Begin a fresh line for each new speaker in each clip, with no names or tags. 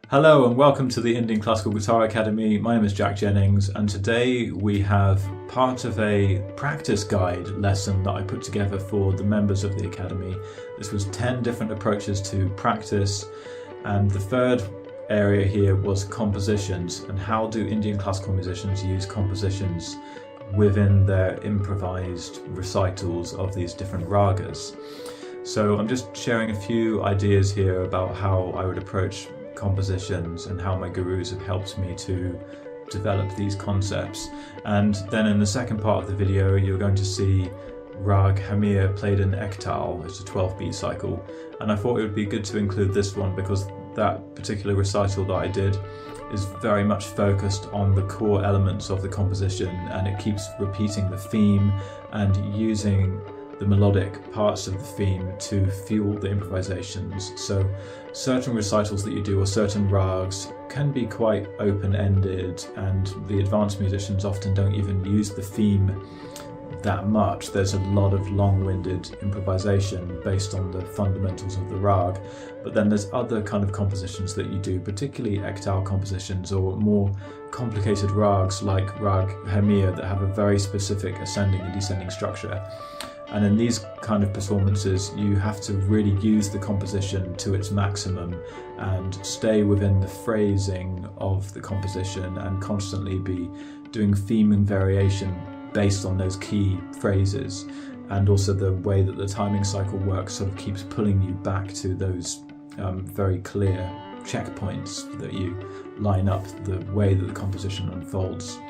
Hello and welcome to the Indian Classical Guitar Academy. My name is Jack Jennings and today we have part of a practice guide lesson that I put together for the members of the Academy. This was 10 different approaches to practice, and the third area here was compositions and how do Indian classical musicians use compositions within their improvised recitals of these different ragas. So I'm just sharing a few ideas here about how I would approach compositions and how my gurus have helped me to develop these concepts. And then in the second part of the video you're going to see Raag Hameer played in Ektal. It's a 12-beat cycle, and I thought it would be good to include this one because that particular recital that I did is very much focused on the core elements of the composition, and it keeps repeating the theme and using the melodic parts of the theme to fuel the improvisations. So certain recitals that you do or certain rags can be quite open-ended, and the advanced musicians often don't even use the theme that much. There's a lot of long-winded improvisation based on the fundamentals of the rag, but then there's other kind of compositions that you do, particularly Ektal compositions or more complicated rags like Raag Hameer that have a very specific ascending and descending structure. And in these kind of performances you have to really use the composition to its maximum and stay within the phrasing of the composition and constantly be doing theme and variation based on those key phrases. And also the way that the timing cycle works sort of keeps pulling you back to those very clear checkpoints that you line up the way that the composition unfolds.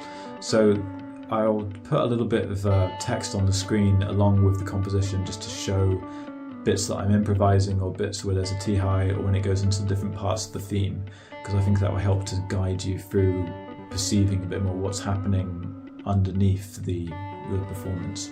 So I'll put a little bit of text on the screen along with the composition just to show bits that I'm improvising or bits where there's a T-high or when it goes into different parts of the theme, because I think that will help to guide you through perceiving a bit more what's happening underneath the performance.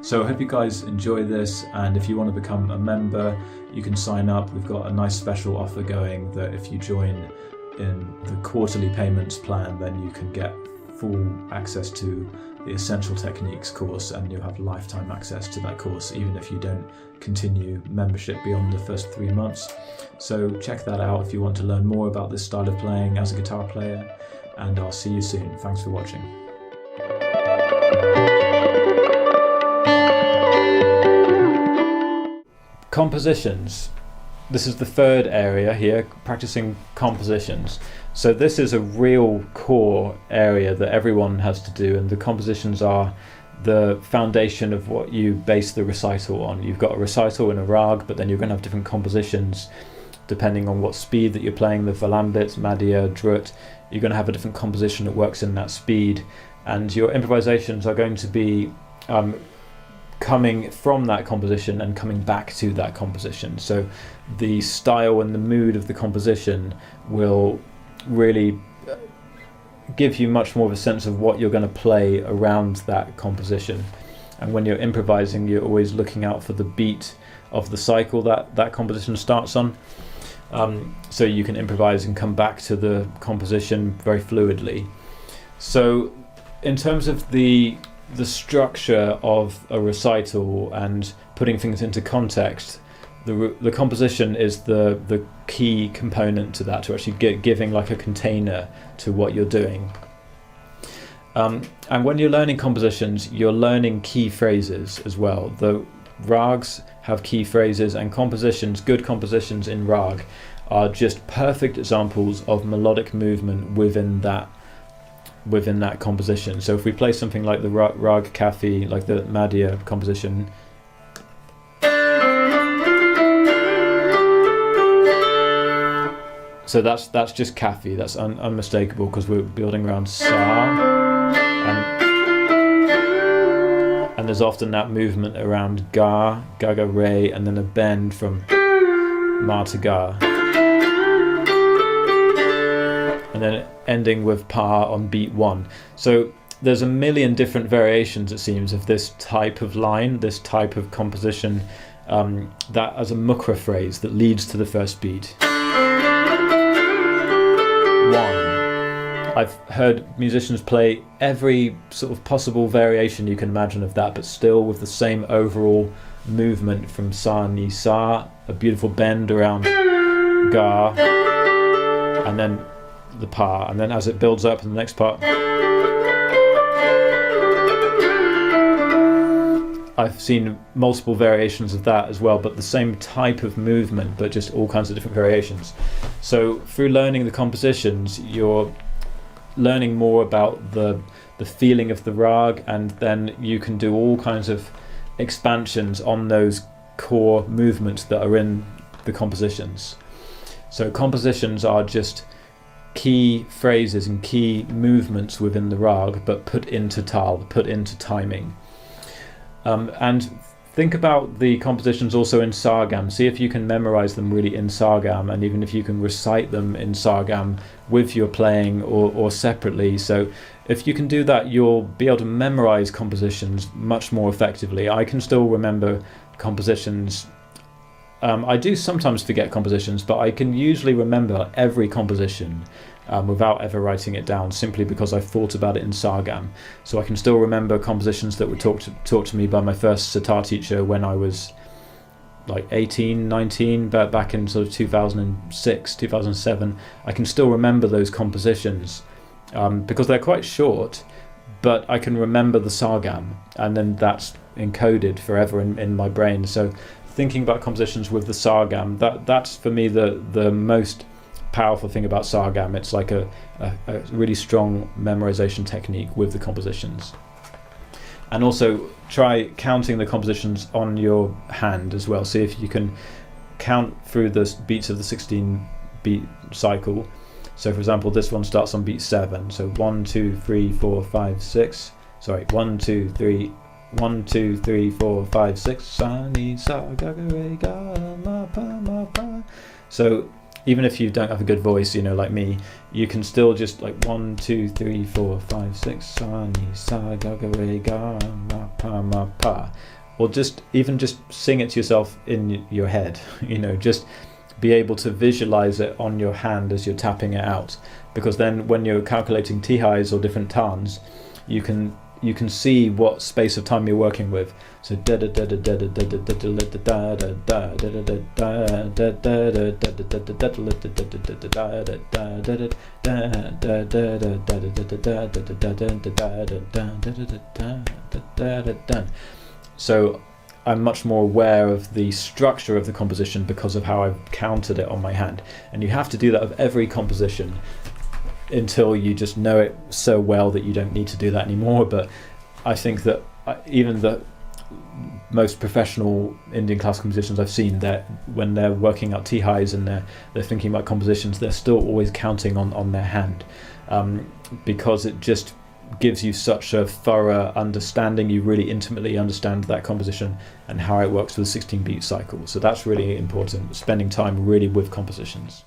So I hope you guys enjoy this, and if you want to become a member you can sign up. We've got a nice special offer going that if you join in the quarterly payments plan then you can get full access to the Essential Techniques course, and you'll have lifetime access to that course even if you don't continue membership beyond the first 3 months. So check that out if you want to learn more about this style of playing as a guitar player, and I'll see you soon. Thanks for watching. Compositions. This is the third area here, practicing compositions. So this is a real core area that everyone has to do, and the compositions are the foundation of what you base the recital on. You've got a recital in a rag, but then you're going to have different compositions depending on what speed that you're playing, the Valambit, Madhya, Drut. You're going to have a different composition that works in that speed, and your improvisations are going to be coming from that composition and coming back to that composition. So the style and the mood of the composition will really give you much more of a sense of what you're going to play around that composition. And when you're improvising you're always looking out for the beat of the cycle that composition starts on, so you can improvise and come back to the composition very fluidly. So in terms of the structure of a recital and putting things into context, the composition is the key component to that, to actually giving like a container to what you're doing. And when you're learning compositions you're learning key phrases as well. The rags have key phrases, and compositions, good compositions in rag, are just perfect examples of melodic movement within that composition. So if we play something like the Raag Kafi, like the Madhya composition, so that's just Kafi, that's unmistakable because we're building around Sa, and there's often that movement around Ga, Gaga Re, and then a bend from Ma to Ga, and then ending with Pa on beat 1. So there's a million different variations, it seems, of this type of line, this type of composition, that as a mukra phrase that leads to the first beat. 1. I've heard musicians play every sort of possible variation you can imagine of that, but still with the same overall movement from Sa Ni Sa, a beautiful bend around Ga, and and then the pa, and then as it builds up in the next part, I've seen multiple variations of that as well, but the same type of movement, but just all kinds of different variations. So through learning the compositions, you're learning more about the feeling of the rag, and then you can do all kinds of expansions on those core movements that are in the compositions. So compositions are just key phrases and key movements within the rag, but put into tal, put into timing. And think about the compositions also in sargam. See if you can memorize them really in sargam, and even if you can recite them in sargam with your playing or separately. So if you can do that, you'll be able to memorize compositions much more effectively. I can still remember compositions. I do sometimes forget compositions, but I can usually remember every composition without ever writing it down, simply because I've thought about it in sargam. So I can still remember compositions that were taught to me by my first sitar teacher when I was like 18, 19, but back in sort of 2006, 2007. I can still remember those compositions because they're quite short, but I can remember the sargam, and then that's encoded forever in my brain. So thinking about compositions with the sargam, that's for me the most powerful thing about sargam. It's like a really strong memorization technique with the compositions. And also try counting the compositions on your hand as well. See if you can count through the beats of the 16 beat cycle. So for example, this one starts on beat 7. So 1, 2, 3, 4, 5, 6. Sorry, 1, 2, 3. 1, 2, 3, 4, 5, 6. Sa, ni, sa, ga, ga, re, ga, ma, pa, ma, pa. So even if you don't have a good voice, like me, you can still just like 1, 2, 3, 4, 5, 6. Sa, ni, sa, ga, ga, re, ga, ma, pa, ma, pa. Or just sing it to yourself in your head. Just be able to visualize it on your hand as you're tapping it out, because then when you're calculating t-highs or different tones, you can see what space of time you're working with. So so I'm much more aware of the structure of the composition because of how I've counted it on my hand. And you have to do that with every composition until you just know it so well that you don't need to do that anymore. But I think that even the most professional Indian classical musicians I've seen, that when they're working out t-highs and they're thinking about compositions, they're still always counting on their hand, because it just gives you such a thorough understanding. You really intimately understand that composition and how it works with a 16 beat cycle. So that's really important, spending time really with compositions.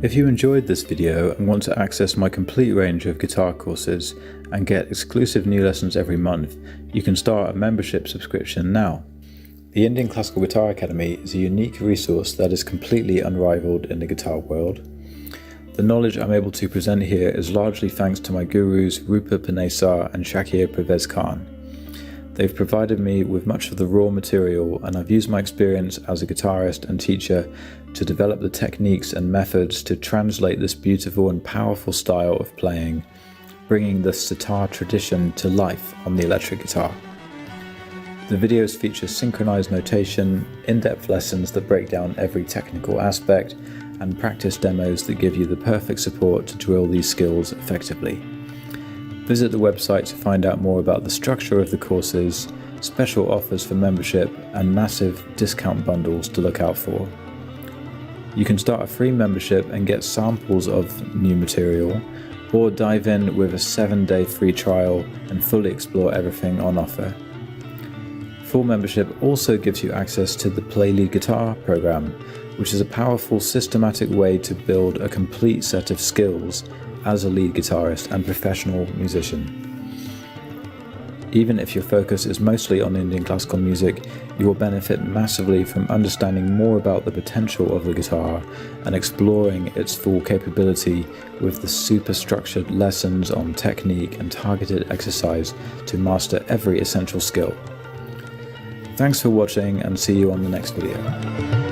If you enjoyed this video and want to access my complete range of guitar courses and get exclusive new lessons every month, you can start a membership subscription now. The Indian Classical Guitar Academy is a unique resource that is completely unrivaled in the guitar world. The knowledge I'm able to present here is largely thanks to my gurus Roopa, Panesar and Shakir Khan. They've provided me with much of the raw material, and I've used my experience as a guitarist and teacher to develop the techniques and methods to translate this beautiful and powerful style of playing, bringing the sitar tradition to life on the electric guitar. The videos feature synchronized notation, in-depth lessons that break down every technical aspect, and practice demos that give you the perfect support to drill these skills effectively. Visit the website to find out more about the structure of the courses, special offers for membership, and massive discount bundles to look out for. You can start a free membership and get samples of new material, or dive in with a 7-day free trial and fully explore everything on offer. Full membership also gives you access to the Play Lead Guitar program, which is a powerful, systematic way to build a complete set of skills as a lead guitarist and professional musician. Even if your focus is mostly on Indian classical music, you will benefit massively from understanding more about the potential of the guitar and exploring its full capability with the super structured lessons on technique and targeted exercise to master every essential skill. Thanks for watching, and see you on the next video.